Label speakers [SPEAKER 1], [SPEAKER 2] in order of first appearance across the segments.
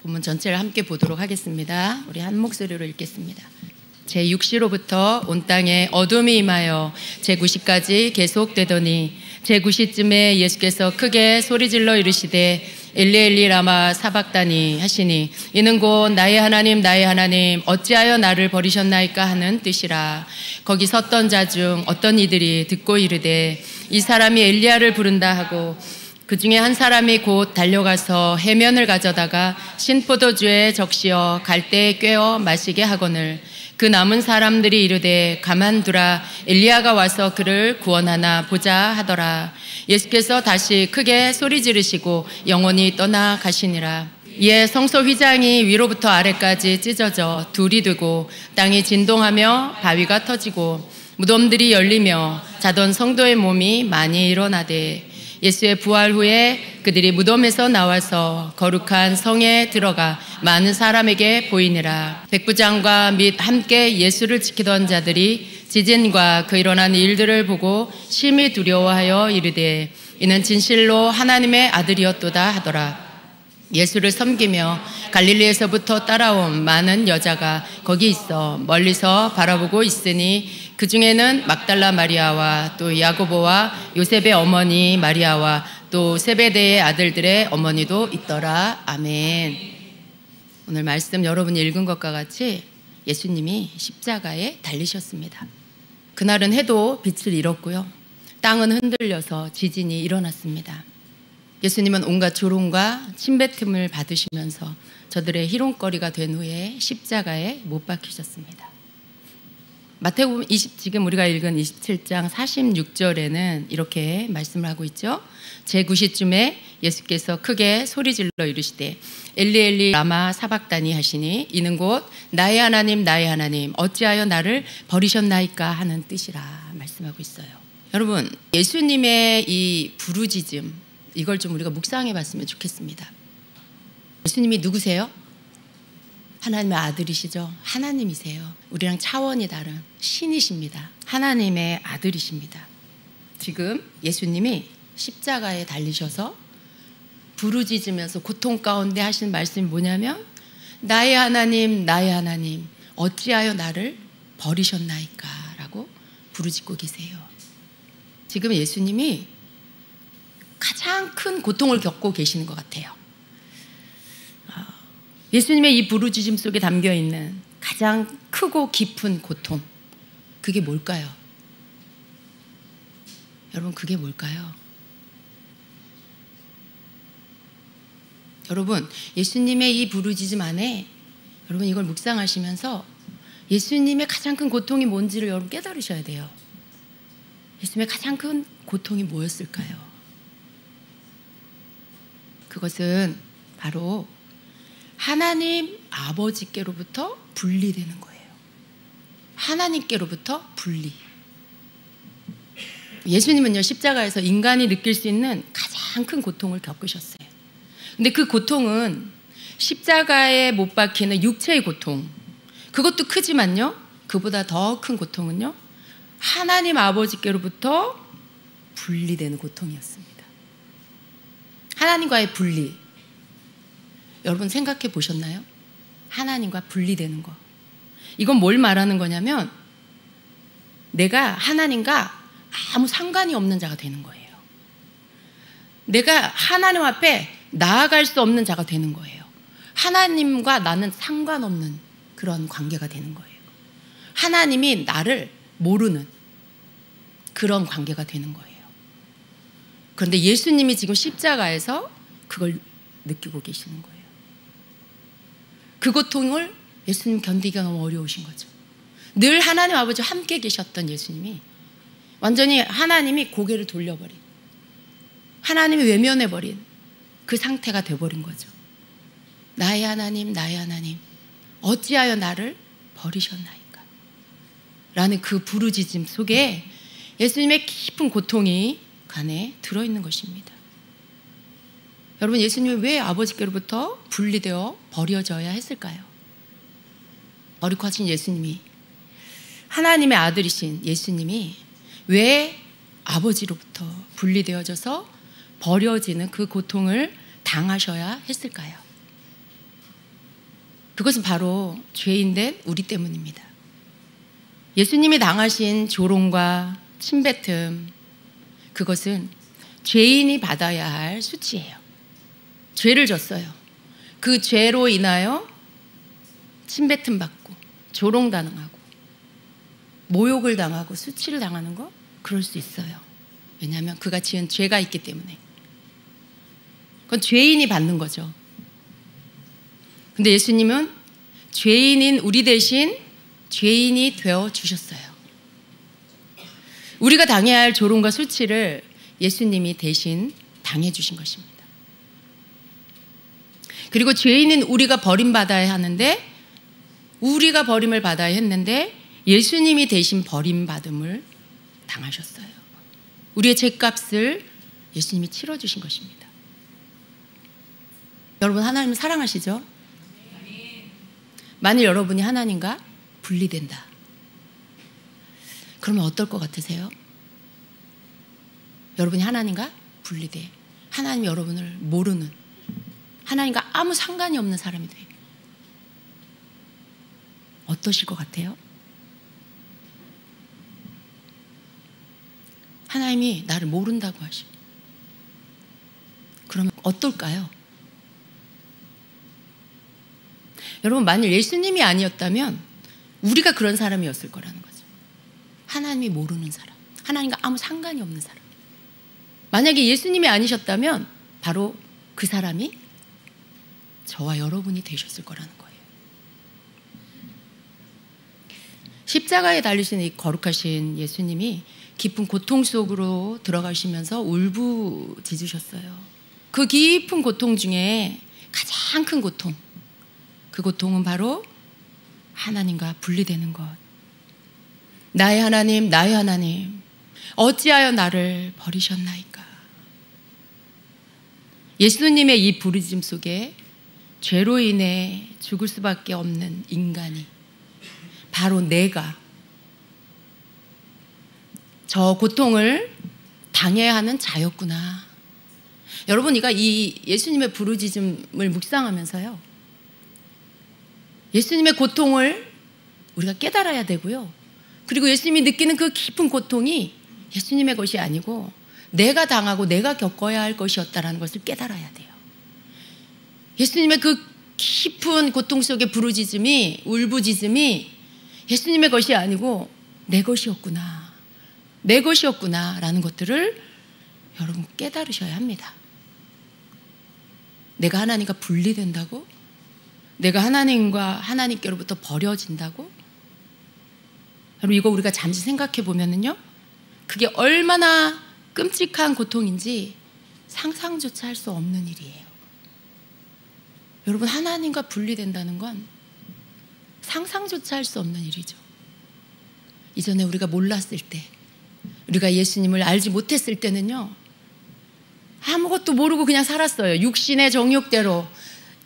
[SPEAKER 1] 본문 전체를 함께 보도록 하겠습니다. 우리 한 목소리로 읽겠습니다. 제6시로부터 온 땅에 어둠이 임하여 제9시까지 계속되더니 제9시쯤에 예수께서 크게 소리질러 이르시되 엘리 엘리 라마 사박다니 하시니 이는 곧 나의 하나님 나의 하나님 어찌하여 나를 버리셨나이까 하는 뜻이라. 거기 섰던 자 중 어떤 이들이 듣고 이르되 이 사람이 엘리야를 부른다 하고 그 중에 한 사람이 곧 달려가서 해면을 가져다가 신포도주에 적시어 갈대에 꿰어 마시게 하거늘 그 남은 사람들이 이르되 가만두라 엘리야가 와서 그를 구원하나 보자 하더라. 예수께서 다시 크게 소리 지르시고 영원히 떠나 가시니라. 이에 성소 휘장이 위로부터 아래까지 찢어져 둘이 되고 땅이 진동하며 바위가 터지고 무덤들이 열리며 자던 성도의 몸이 많이 일어나되 예수의 부활 후에 그들이 무덤에서 나와서 거룩한 성에 들어가 많은 사람에게 보이니라. 백부장과 및 함께 예수를 지키던 자들이 지진과 그 일어난 일들을 보고 심히 두려워하여 이르되 이는 진실로 하나님의 아들이었도다 하더라. 예수를 섬기며 갈릴리에서부터 따라온 많은 여자가 거기 있어 멀리서 바라보고 있으니 그 중에는 막달라 마리아와 또 야고보와 요셉의 어머니 마리아와 또 세베대의 아들들의 어머니도 있더라. 아멘. 오늘 말씀 여러분이 읽은 것과 같이 예수님이 십자가에 달리셨습니다. 그날은 해도 빛을 잃었고요. 땅은 흔들려서 지진이 일어났습니다. 예수님은 온갖 조롱과 침뱉음을 받으시면서 저들의 희롱거리가 된 후에 십자가에 못 박히셨습니다. 마태복음 지금 우리가 읽은 27장 46절에는 이렇게 말씀을 하고 있죠. 제9시쯤에 예수께서 크게 소리질러 이르시되 엘리 엘리 라마 사박다니 하시니 이는 곧 나의 하나님 나의 하나님 어찌하여 나를 버리셨나이까 하는 뜻이라 말씀하고 있어요. 여러분, 예수님의 이 부르짖음, 이걸 좀 우리가 묵상해 봤으면 좋겠습니다. 예수님이 누구세요? 하나님의 아들이시죠. 하나님이세요. 우리랑 차원이 다른 신이십니다. 하나님의 아들이십니다. 지금 예수님이 십자가에 달리셔서 부르짖으면서 고통 가운데 하시는 말씀이 뭐냐면 나의 하나님 나의 하나님 어찌하여 나를 버리셨나이까 라고 부르짖고 계세요. 지금 예수님이 가장 큰 고통을 겪고 계시는 것 같아요. 예수님의 이 부르짖음 속에 담겨있는 가장 크고 깊은 고통, 그게 뭘까요? 여러분, 그게 뭘까요? 여러분, 예수님의 이 부르짖음 안에 여러분 이걸 묵상하시면서 예수님의 가장 큰 고통이 뭔지를 여러분 깨달으셔야 돼요. 예수님의 가장 큰 고통이 뭐였을까요? 그것은 바로 하나님 아버지께로부터 분리되는 거예요. 하나님께로부터 분리. 예수님은요, 십자가에서 인간이 느낄 수 있는 가장 큰 고통을 겪으셨어요. 근데 그 고통은 십자가에 못 박히는 육체의 고통, 그것도 크지만요, 그보다 더 큰 고통은요, 하나님 아버지께로부터 분리되는 고통이었습니다. 하나님과의 분리. 여러분 생각해 보셨나요? 하나님과 분리되는 거. 이건 뭘 말하는 거냐면 내가 하나님과 아무 상관이 없는 자가 되는 거예요. 내가 하나님 앞에 나아갈 수 없는 자가 되는 거예요. 하나님과 나는 상관없는 그런 관계가 되는 거예요. 하나님이 나를 모르는 그런 관계가 되는 거예요. 그런데 예수님이 지금 십자가에서 그걸 느끼고 계시는 거예요. 그 고통을 예수님 견디기가 너무 어려우신 거죠. 늘 하나님 아버지와 함께 계셨던 예수님이 완전히 하나님이 고개를 돌려버린, 하나님이 외면해버린 그 상태가 돼버린 거죠. 나의 하나님 나의 하나님 어찌하여 나를 버리셨나이까 라는 그 부르짖음 속에 예수님의 깊은 고통이 안에 들어있는 것입니다. 여러분, 예수님이 왜 아버지께로부터 분리되어 버려져야 했을까요? 거룩하신 예수님이, 하나님의 아들이신 예수님이 왜 아버지로부터 분리되어져서 버려지는 그 고통을 당하셔야 했을까요? 그것은 바로 죄인된 우리 때문입니다. 예수님이 당하신 조롱과 침뱉음, 그것은 죄인이 받아야 할 수치예요. 죄를 졌어요. 그 죄로 인하여 침뱉음 받고 조롱당하고 모욕을 당하고 수치를 당하는 거, 그럴 수 있어요. 왜냐하면 그가 지은 죄가 있기 때문에. 그건 죄인이 받는 거죠. 근데 예수님은 죄인인 우리 대신 죄인이 되어 주셨어요. 우리가 당해야 할 조롱과 수치를 예수님이 대신 당해 주신 것입니다. 그리고 죄인인 우리가 버림받아야 하는데, 우리가 버림을 받아야 했는데 예수님이 대신 버림받음을 당하셨어요. 우리의 죄값을 예수님이 치러주신 것입니다. 여러분, 하나님을 사랑하시죠? 만일 여러분이 하나님과 분리된다, 그러면 어떨 것 같으세요? 여러분이 하나님과 분리돼, 하나님이 여러분을 모르는, 하나님과 아무 상관이 없는 사람이 돼, 어떠실 것 같아요? 하나님이 나를 모른다고 하시고, 그러면 어떨까요? 여러분, 만일 예수님이 아니었다면 우리가 그런 사람이었을 거라는 거죠. 하나님이 모르는 사람, 하나님과 아무 상관이 없는 사람. 만약에 예수님이 아니셨다면 바로 그 사람이 저와 여러분이 되셨을 거라는 거예요. 십자가에 달리신 이 거룩하신 예수님이 깊은 고통 속으로 들어가시면서 울부짖으셨어요. 그 깊은 고통 중에 가장 큰 고통, 그 고통은 바로 하나님과 분리되는 것. 나의 하나님, 나의 하나님, 어찌하여 나를 버리셨나이까. 예수님의 이 부르짖음 속에 죄로 인해 죽을 수밖에 없는 인간이, 바로 내가 저 고통을 당해야 하는 자였구나. 여러분, 이 예수님의 부르짖음을 묵상하면서요, 예수님의 고통을 우리가 깨달아야 되고요, 그리고 예수님이 느끼는 그 깊은 고통이 예수님의 것이 아니고 내가 당하고 내가 겪어야 할 것이었다는 것을 깨달아야 돼요. 예수님의 그 깊은 고통 속의 부르짖음이, 울부짖음이 예수님의 것이 아니고 내 것이었구나, 내 것이었구나 라는 것들을 여러분 깨달으셔야 합니다. 내가 하나님과 분리된다고? 내가 하나님께로부터 버려진다고? 여러분, 이거 우리가 잠시 생각해 보면은요, 그게 얼마나 끔찍한 고통인지 상상조차 할 수 없는 일이에요. 여러분, 하나님과 분리된다는 건 상상조차 할 수 없는 일이죠. 이전에 우리가 몰랐을 때, 우리가 예수님을 알지 못했을 때는요, 아무것도 모르고 그냥 살았어요. 육신의 정욕대로,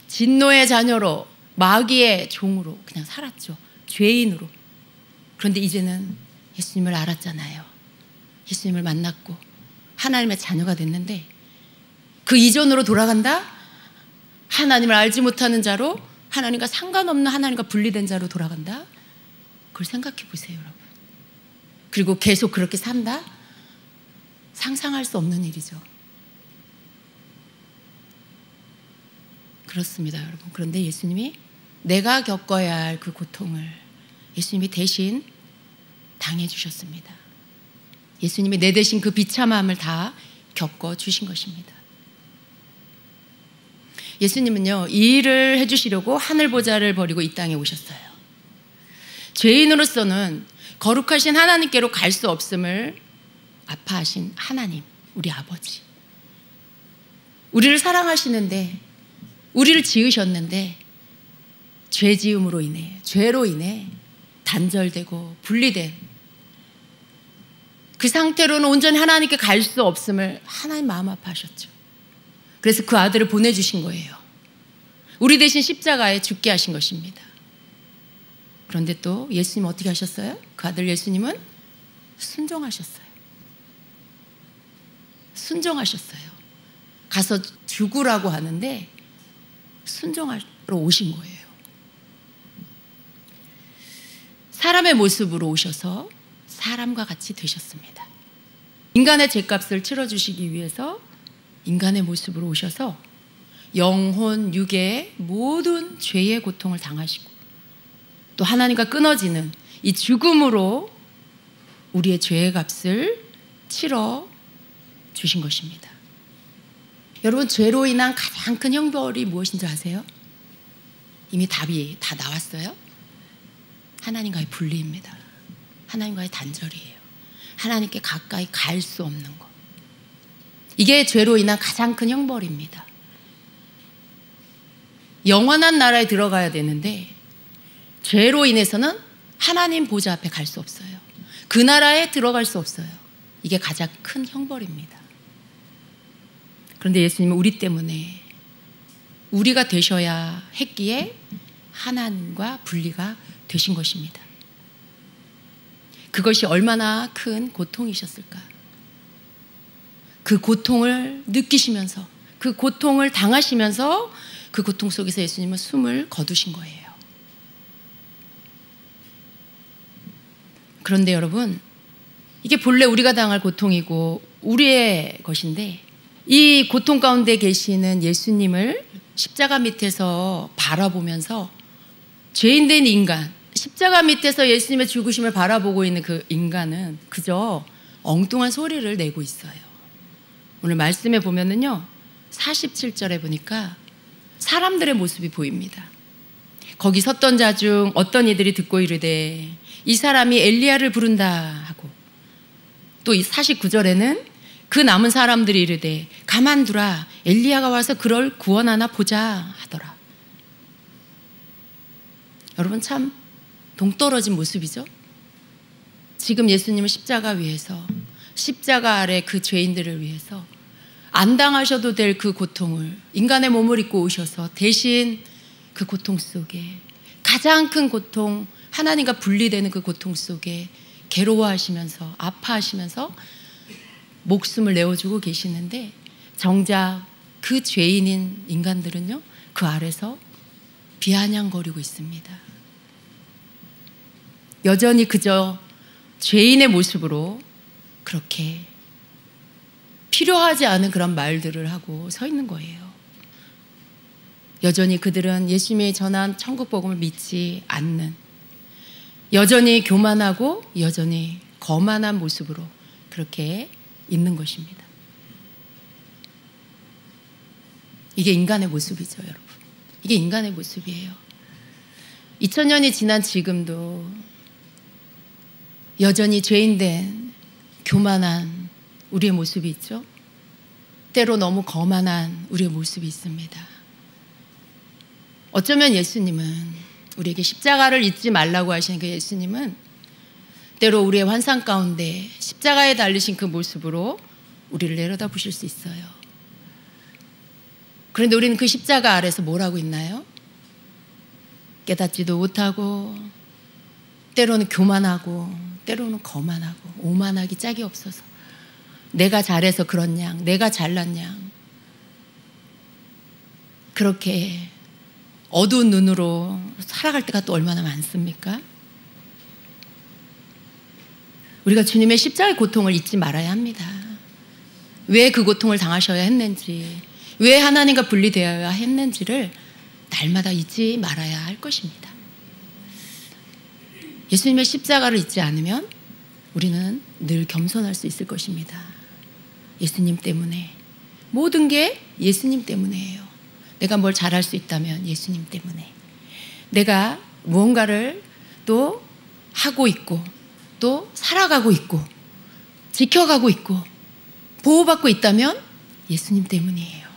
[SPEAKER 1] 진노의 자녀로, 마귀의 종으로 그냥 살았죠. 죄인으로. 그런데 이제는 예수님을 알았잖아요. 예수님을 만났고 하나님의 자녀가 됐는데, 그 이전으로 돌아간다? 하나님을 알지 못하는 자로, 하나님과 상관없는, 하나님과 분리된 자로 돌아간다? 그걸 생각해 보세요, 여러분. 그리고 계속 그렇게 산다? 상상할 수 없는 일이죠. 그렇습니다, 여러분. 그런데 예수님이 내가 겪어야 할 그 고통을 예수님이 대신 당해주셨습니다. 예수님이 내 대신 그 비참함을 다 겪어주신 것입니다. 예수님은요, 이 일을 해주시려고 하늘 보좌를 버리고 이 땅에 오셨어요. 죄인으로서는 거룩하신 하나님께로 갈 수 없음을 아파하신 하나님, 우리 아버지, 우리를 사랑하시는데, 우리를 지으셨는데 죄 지음으로 인해, 죄로 인해 단절되고 분리된 그 상태로는 온전히 하나님께 갈 수 없음을 하나님 마음 아파하셨죠. 그래서 그 아들을 보내주신 거예요. 우리 대신 십자가에 죽게 하신 것입니다. 그런데 또 예수님 어떻게 하셨어요? 그 아들 예수님은 순종하셨어요. 순종하셨어요. 가서 죽으라고 하는데 순종하러 오신 거예요. 사람의 모습으로 오셔서 사람과 같이 되셨습니다. 인간의 죄값을 치러주시기 위해서 인간의 모습으로 오셔서 영혼, 육의 모든 죄의 고통을 당하시고 또 하나님과 끊어지는 이 죽음으로 우리의 죄의 값을 치러 주신 것입니다. 여러분, 죄로 인한 가장 큰 형벌이 무엇인지 아세요? 이미 답이 다 나왔어요. 하나님과의 분리입니다. 하나님과의 단절이에요. 하나님께 가까이 갈 수 없는 것. 이게 죄로 인한 가장 큰 형벌입니다. 영원한 나라에 들어가야 되는데 죄로 인해서는 하나님 보좌 앞에 갈 수 없어요. 그 나라에 들어갈 수 없어요. 이게 가장 큰 형벌입니다. 그런데 예수님은 우리 때문에 우리가 되셔야 했기에 하나님과 분리가 되신 것입니다. 그것이 얼마나 큰 고통이셨을까? 그 고통을 느끼시면서, 그 고통을 당하시면서 그 고통 속에서 예수님은 숨을 거두신 거예요. 그런데 여러분, 이게 본래 우리가 당할 고통이고 우리의 것인데 이 고통 가운데 계시는 예수님을 십자가 밑에서 바라보면서 죄인된 인간, 십자가 밑에서 예수님의 죽으심을 바라보고 있는 그 인간은 그저 엉뚱한 소리를 내고 있어요. 오늘 말씀에 보면은요, 47절에 보니까 사람들의 모습이 보입니다. 거기 섰던 자 중 어떤 이들이 듣고 이르되 이 사람이 엘리야를 부른다 하고, 또 49절에는 그 남은 사람들이 이르되 가만두라, 엘리야가 와서 그를 구원하나 보자 하더라. 여러분, 참 동떨어진 모습이죠. 지금 예수님은 십자가 위에서, 십자가 아래 그 죄인들을 위해서 안 당하셔도 될 그 고통을 인간의 몸을 입고 오셔서 대신 그 고통 속에, 가장 큰 고통, 하나님과 분리되는 그 고통 속에 괴로워하시면서 아파하시면서 목숨을 내어주고 계시는데, 정작 그 죄인인 인간들은요, 그 아래서 비아냥거리고 있습니다. 여전히 그저 죄인의 모습으로 그렇게 필요하지 않은 그런 말들을 하고 서 있는 거예요. 여전히 그들은 예수님이 전한 천국 복음을 믿지 않는, 여전히 교만하고 여전히 거만한 모습으로 그렇게 있는 것입니다. 이게 인간의 모습이죠, 여러분. 이게 인간의 모습이에요. 2000년이 지난 지금도 여전히 죄인된 교만한 우리의 모습이 있죠. 때로 너무 거만한 우리의 모습이 있습니다. 어쩌면 예수님은, 우리에게 십자가를 잊지 말라고 하시는 그 예수님은 때로 우리의 환상 가운데 십자가에 달리신 그 모습으로 우리를 내려다보실 수 있어요. 그런데 우리는 그 십자가 아래서 뭘 하고 있나요? 깨닫지도 못하고, 때로는 교만하고, 때로는 거만하고, 오만하기 짝이 없어서 내가 잘해서 그런 양, 내가 잘난 양, 그렇게 어두운 눈으로 살아갈 때가 또 얼마나 많습니까? 우리가 주님의 십자가의 고통을 잊지 말아야 합니다. 왜 그 고통을 당하셔야 했는지, 왜 하나님과 분리되어야 했는지를 날마다 잊지 말아야 할 것입니다. 예수님의 십자가를 잊지 않으면 우리는 늘 겸손할 수 있을 것입니다. 예수님 때문에, 모든 게 예수님 때문이에요. 내가 뭘 잘할 수 있다면 예수님 때문에, 내가 무언가를 또 하고 있고 또 살아가고 있고 지켜가고 있고 보호받고 있다면 예수님 때문이에요.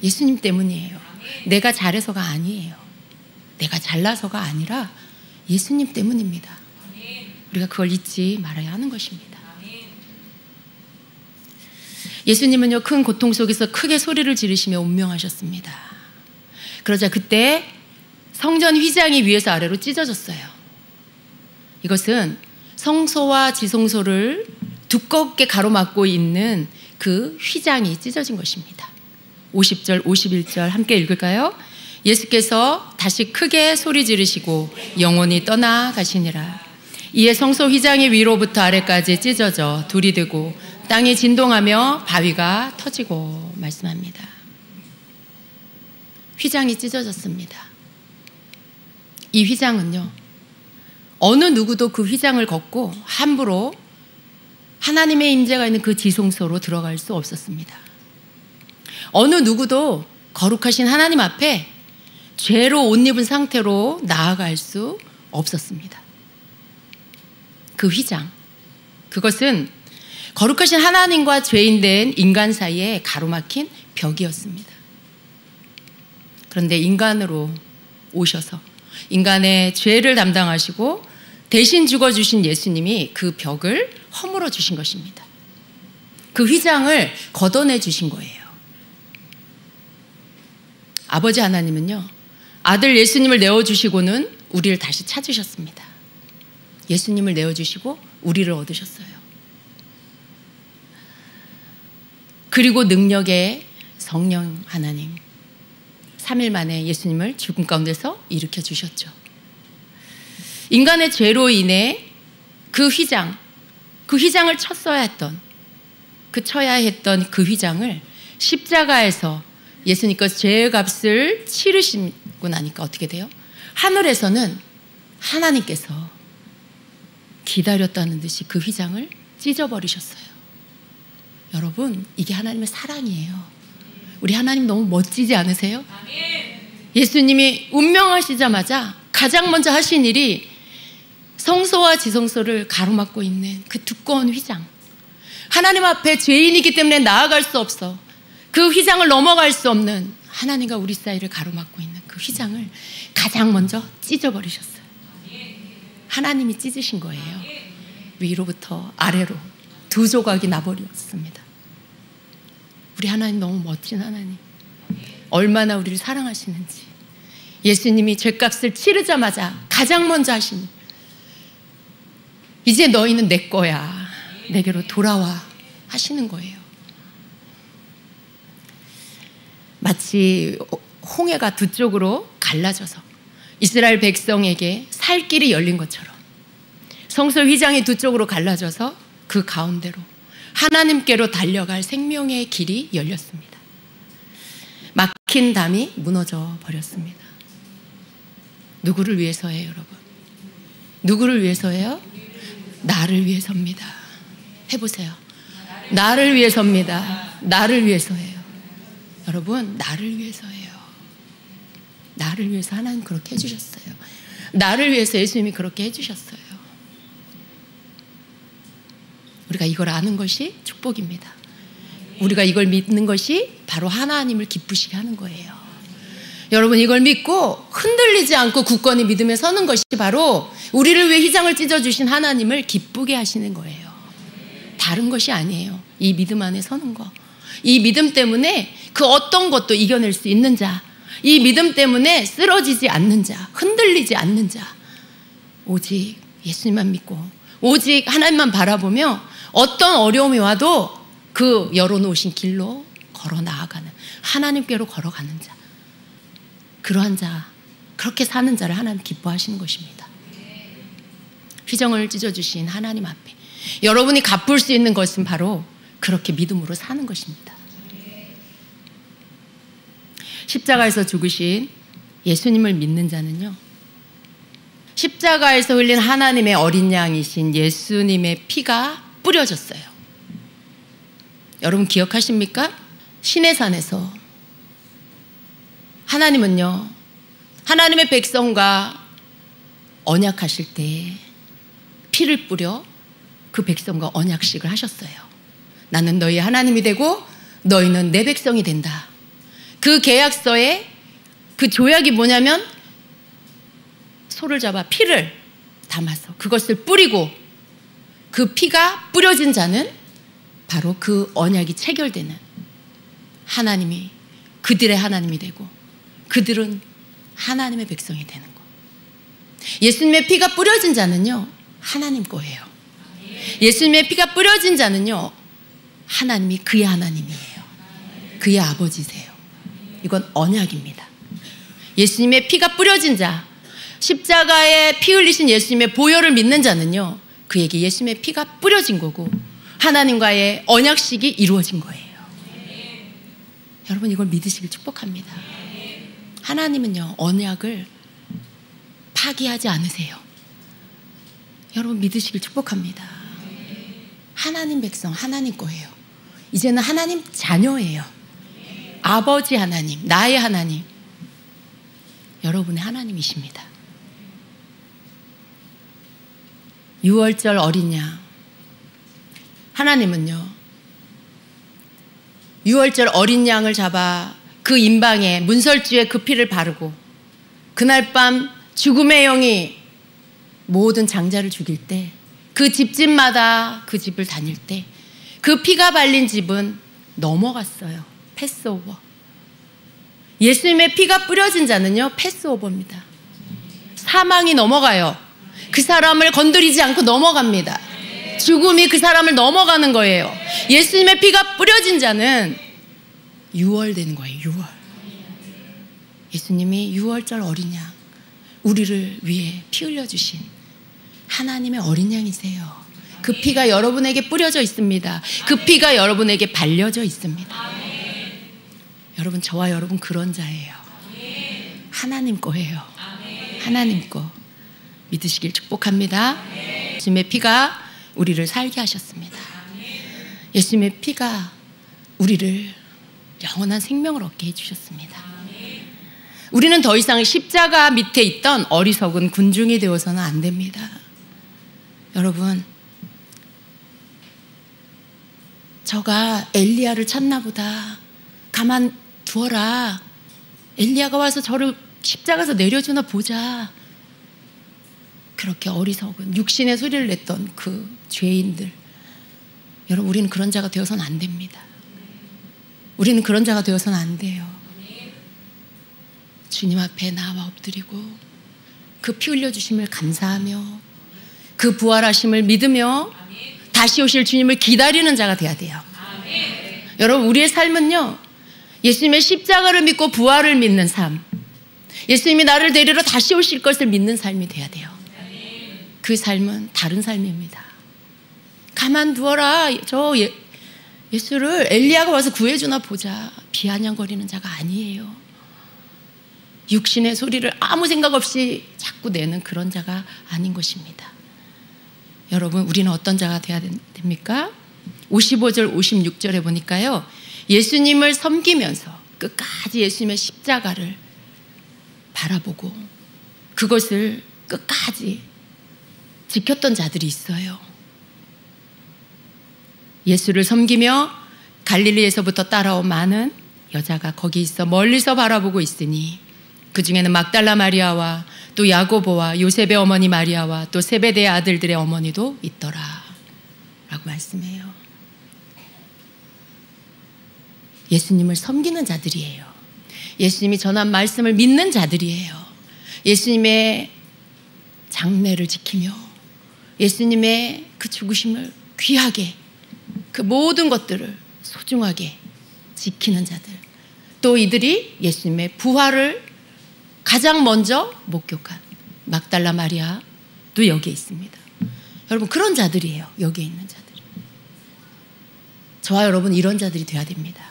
[SPEAKER 1] 예수님 때문이에요. 내가 잘해서가 아니에요. 내가 잘나서가 아니라 예수님 때문입니다. 우리가 그걸 잊지 말아야 하는 것입니다. 예수님은요, 큰 고통 속에서 크게 소리를 지르시며 운명하셨습니다. 그러자 그때 성전 휘장이 위에서 아래로 찢어졌어요. 이것은 성소와 지성소를 두껍게 가로막고 있는 그 휘장이 찢어진 것입니다. 50절, 51절 함께 읽을까요? 예수께서 다시 크게 소리 지르시고 영원히 떠나가시니라. 이에 성소 휘장이 위로부터 아래까지 찢어져 둘이 되고 땅이 진동하며 바위가 터지고 말씀합니다. 휘장이 찢어졌습니다. 이 휘장은요, 어느 누구도 그 휘장을 걷고 함부로 하나님의 임재가 있는 그 지성소로 들어갈 수 없었습니다. 어느 누구도 거룩하신 하나님 앞에 죄로 옷 입은 상태로 나아갈 수 없었습니다. 그 휘장, 그것은 거룩하신 하나님과 죄인된 인간 사이에 가로막힌 벽이었습니다. 그런데 인간으로 오셔서 인간의 죄를 담당하시고 대신 죽어주신 예수님이 그 벽을 허물어 주신 것입니다. 그 휘장을 걷어내 주신 거예요. 아버지 하나님은요, 아들 예수님을 내어주시고는 우리를 다시 찾으셨습니다. 예수님을 내어주시고 우리를 얻으셨어요. 그리고 능력의 성령 하나님, 3일 만에 예수님을 죽음 가운데서 일으켜 주셨죠. 인간의 죄로 인해 그 휘장을 쳤어야 했던, 쳐야 했던 그 휘장을 십자가에서 예수님께서 죄의 값을 치르시고 나니까 어떻게 돼요? 하늘에서는 하나님께서 기다렸다는 듯이 그 휘장을 찢어버리셨어요. 여러분, 이게 하나님의 사랑이에요. 우리 하나님 너무 멋지지 않으세요? 예수님이 운명하시자마자 가장 먼저 하신 일이 성소와 지성소를 가로막고 있는 그 두꺼운 휘장, 하나님 앞에 죄인이기 때문에 나아갈 수 없어 그 휘장을 넘어갈 수 없는 하나님과 우리 사이를 가로막고 있는 그 휘장을 가장 먼저 찢어버리셨어요. 하나님이 찢으신 거예요. 위로부터 아래로 두 조각이 나버렸습니다. 우리 하나님 너무 멋진 하나님, 얼마나 우리를 사랑하시는지. 예수님이 죄값을 치르자마자 가장 먼저 하신 일, 이제 너희는 내 거야, 내게로 돌아와 하시는 거예요. 마치 홍해가 두 쪽으로 갈라져서 이스라엘 백성에게 살 길이 열린 것처럼 성소 휘장이 두 쪽으로 갈라져서 그 가운데로 하나님께로 달려갈 생명의 길이 열렸습니다. 막힌 담이 무너져 버렸습니다. 누구를 위해서예요, 여러분? 누구를 위해서예요? 나를 위해서입니다. 해보세요. 나를 위해서입니다. 나를 위해서예요. 여러분, 나를 위해서예요. 나를 위해서 하나님 그렇게 해주셨어요. 나를 위해서 예수님이 그렇게 해주셨어요. 우리가 이걸 아는 것이 축복입니다. 우리가 이걸 믿는 것이 바로 하나님을 기쁘시게 하는 거예요. 여러분, 이걸 믿고 흔들리지 않고 굳건히 믿음에 서는 것이 바로 우리를 위해 휘장을 찢어주신 하나님을 기쁘게 하시는 거예요. 다른 것이 아니에요. 이 믿음 안에 서는 거. 이 믿음 때문에 그 어떤 것도 이겨낼 수 있는 자, 이 믿음 때문에 쓰러지지 않는 자, 흔들리지 않는 자, 오직 예수님만 믿고 오직 하나님만 바라보며 어떤 어려움이 와도 그 열어놓으신 길로 걸어 나아가는, 하나님께로 걸어가는 자, 그러한 자, 그렇게 사는 자를 하나님 기뻐하시는 것입니다. 휘정을 찢어주신 하나님 앞에 여러분이 갚을 수 있는 것은 바로 그렇게 믿음으로 사는 것입니다. 십자가에서 죽으신 예수님을 믿는 자는요, 십자가에서 흘린 하나님의 어린 양이신 예수님의 피가 뿌려졌어요. 여러분 기억하십니까? 시내산에서 하나님은요, 하나님의 백성과 언약하실 때 피를 뿌려 그 백성과 언약식을 하셨어요. 나는 너희 하나님이 되고 너희는 내 백성이 된다. 그 계약서에 그 조약이 뭐냐면 소를 잡아 피를 담아서 그것을 뿌리고 그 피가 뿌려진 자는 바로 그 언약이 체결되는 하나님이 그들의 하나님이 되고 그들은 하나님의 백성이 되는 거. 예수님의 피가 뿌려진 자는요, 하나님 거예요. 예수님의 피가 뿌려진 자는요, 하나님이 그의 하나님이에요. 그의 아버지세요. 이건 언약입니다. 예수님의 피가 뿌려진 자, 십자가에 피 흘리신 예수님의 보혈을 믿는 자는요, 그에게 예수님의 피가 뿌려진 거고 하나님과의 언약식이 이루어진 거예요. 여러분, 이걸 믿으시길 축복합니다. 하나님은요, 언약을 파기하지 않으세요. 여러분, 믿으시길 축복합니다. 하나님 백성, 하나님 거예요. 이제는 하나님 자녀예요. 아버지 하나님, 나의 하나님, 여러분의 하나님이십니다. 6월절 어린 양, 하나님은요 6월절 어린 양을 잡아 그 임방에 문설주에 그 피를 바르고 그날 밤 죽음의 영이 모든 장자를 죽일 때 그 집집마다 그 집을 다닐 때 그 피가 발린 집은 넘어갔어요. 패스오버. 예수님의 피가 뿌려진 자는요 패스오버입니다. 사망이 넘어가요. 그 사람을 건드리지 않고 넘어갑니다. 죽음이 그 사람을 넘어가는 거예요. 예수님의 피가 뿌려진 자는 6월 되는 거예요. 6월. 예수님이 6월절 어린 양, 우리를 위해 피 흘려주신 하나님의 어린 양이세요. 그 피가 여러분에게 뿌려져 있습니다. 그 피가 여러분에게 발려져 있습니다. 여러분, 저와 여러분 그런 자예요. 하나님 거예요. 하나님 거. 믿으시길 축복합니다. 예수님의 피가 우리를 살게 하셨습니다. 예수님의 피가 우리를 영원한 생명을 얻게 해주셨습니다. 우리는 더 이상 십자가 밑에 있던 어리석은 군중이 되어서는 안 됩니다. 여러분, 저가 엘리야를 찾나 보다. 가만 두어라. 엘리야가 와서 저를 십자가에서 내려주나 보자. 그렇게 어리석은 육신의 소리를 냈던 그 죄인들, 여러분, 우리는 그런 자가 되어서는 안 됩니다. 우리는 그런 자가 되어서는 안 돼요. 주님 앞에 나와 엎드리고 그 피 흘려주심을 감사하며 그 부활하심을 믿으며 다시 오실 주님을 기다리는 자가 돼야 돼요. 여러분, 우리의 삶은요 예수님의 십자가를 믿고 부활을 믿는 삶, 예수님이 나를 데리러 다시 오실 것을 믿는 삶이 돼야 돼요. 그 삶은 다른 삶입니다. 가만두어라. 저 예수를 엘리야가 와서 구해주나 보자. 비아냥거리는 자가 아니에요. 육신의 소리를 아무 생각 없이 자꾸 내는 그런 자가 아닌 것입니다. 여러분, 우리는 어떤 자가 돼야 됩니까? 55절 56절에 보니까요, 예수님을 섬기면서 끝까지 예수님의 십자가를 바라보고 그것을 끝까지 지켰던 자들이 있어요. 예수를 섬기며 갈릴리에서부터 따라온 많은 여자가 거기 있어 멀리서 바라보고 있으니 그 중에는 막달라 마리아와 또 야고보와 요셉의 어머니 마리아와 또 세베대의 아들들의 어머니도 있더라 라고 말씀해요. 예수님을 섬기는 자들이에요. 예수님이 전한 말씀을 믿는 자들이에요. 예수님의 장례를 지키며 예수님의 그 죽으심을 귀하게, 그 모든 것들을 소중하게 지키는 자들, 또 이들이 예수님의 부활을 가장 먼저 목격한 막달라 마리아도 여기에 있습니다. 여러분, 그런 자들이에요. 여기에 있는 자들. 저와 여러분 이런 자들이 돼야 됩니다.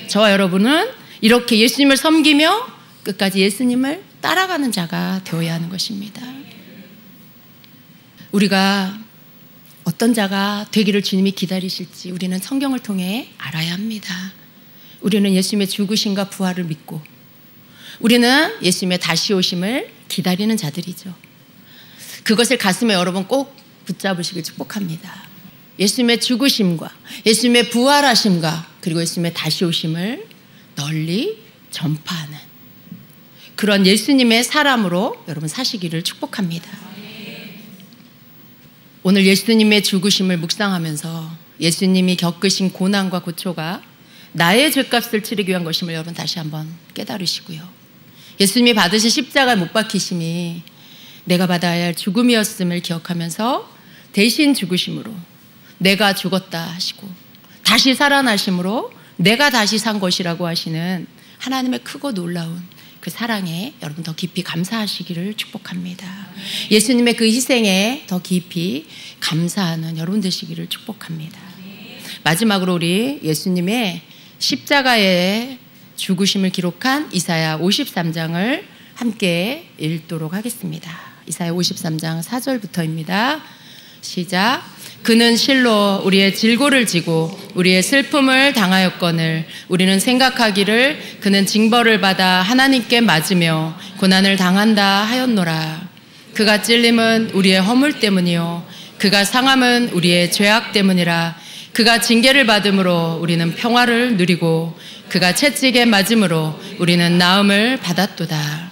[SPEAKER 1] 저와 여러분은 이렇게 예수님을 섬기며 끝까지 예수님을 따라가는 자가 되어야 하는 것입니다. 우리가 어떤 자가 되기를 주님이 기다리실지 우리는 성경을 통해 알아야 합니다. 우리는 예수님의 죽으심과 부활을 믿고 우리는 예수님의 다시 오심을 기다리는 자들이죠. 그것을 가슴에 여러분 꼭 붙잡으시길 축복합니다. 예수님의 죽으심과 예수님의 부활하심과 그리고 예수님의 다시 오심을 널리 전파하는 그런 예수님의 사람으로 여러분 사시기를 축복합니다. 오늘 예수님의 죽으심을 묵상하면서 예수님이 겪으신 고난과 고초가 나의 죄값을 치르기 위한 것임을 여러분 다시 한번 깨달으시고요. 예수님이 받으신 십자가 못 박히심이 내가 받아야 할 죽음이었음을 기억하면서 대신 죽으심으로 내가 죽었다 하시고 다시 살아나심으로 내가 다시 산 것이라고 하시는 하나님의 크고 놀라운 그 사랑에 여러분 더 깊이 감사하시기를 축복합니다. 예수님의 그 희생에 더 깊이 감사하는 여러분 되시기를 축복합니다. 마지막으로 우리 예수님의 십자가의 죽으심을 기록한 이사야 53장을 함께 읽도록 하겠습니다. 이사야 53장 4절부터입니다. 시작. 그는 실로 우리의 질고를 지고 우리의 슬픔을 당하였거늘 우리는 생각하기를 그는 징벌을 받아 하나님께 맞으며 고난을 당한다 하였노라. 그가 찔림은 우리의 허물 때문이요 그가 상함은 우리의 죄악 때문이라. 그가 징계를 받음으로 우리는 평화를 누리고 그가 채찍에 맞음으로 우리는 나음을 받았도다.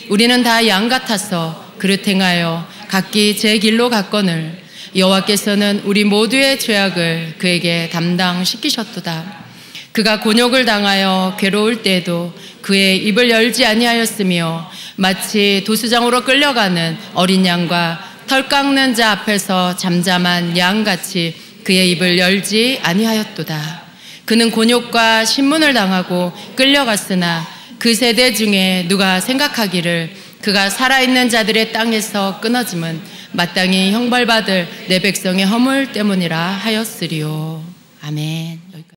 [SPEAKER 1] 우리는 다 양 같아서 그릇 행하여 각기 제 길로 갔거늘 여호와께서는 우리 모두의 죄악을 그에게 담당시키셨도다. 그가 곤욕을 당하여 괴로울 때에도 그의 입을 열지 아니하였으며 마치 도수장으로 끌려가는 어린 양과 털 깎는 자 앞에서 잠잠한 양같이 그의 입을 열지 아니하였도다. 그는 곤욕과 신문을 당하고 끌려갔으나 그 세대 중에 누가 생각하기를 그가 살아있는 자들의 땅에서 끊어짐은 마땅히 형벌받을 내 백성의 허물 때문이라 하였으리요. 아멘.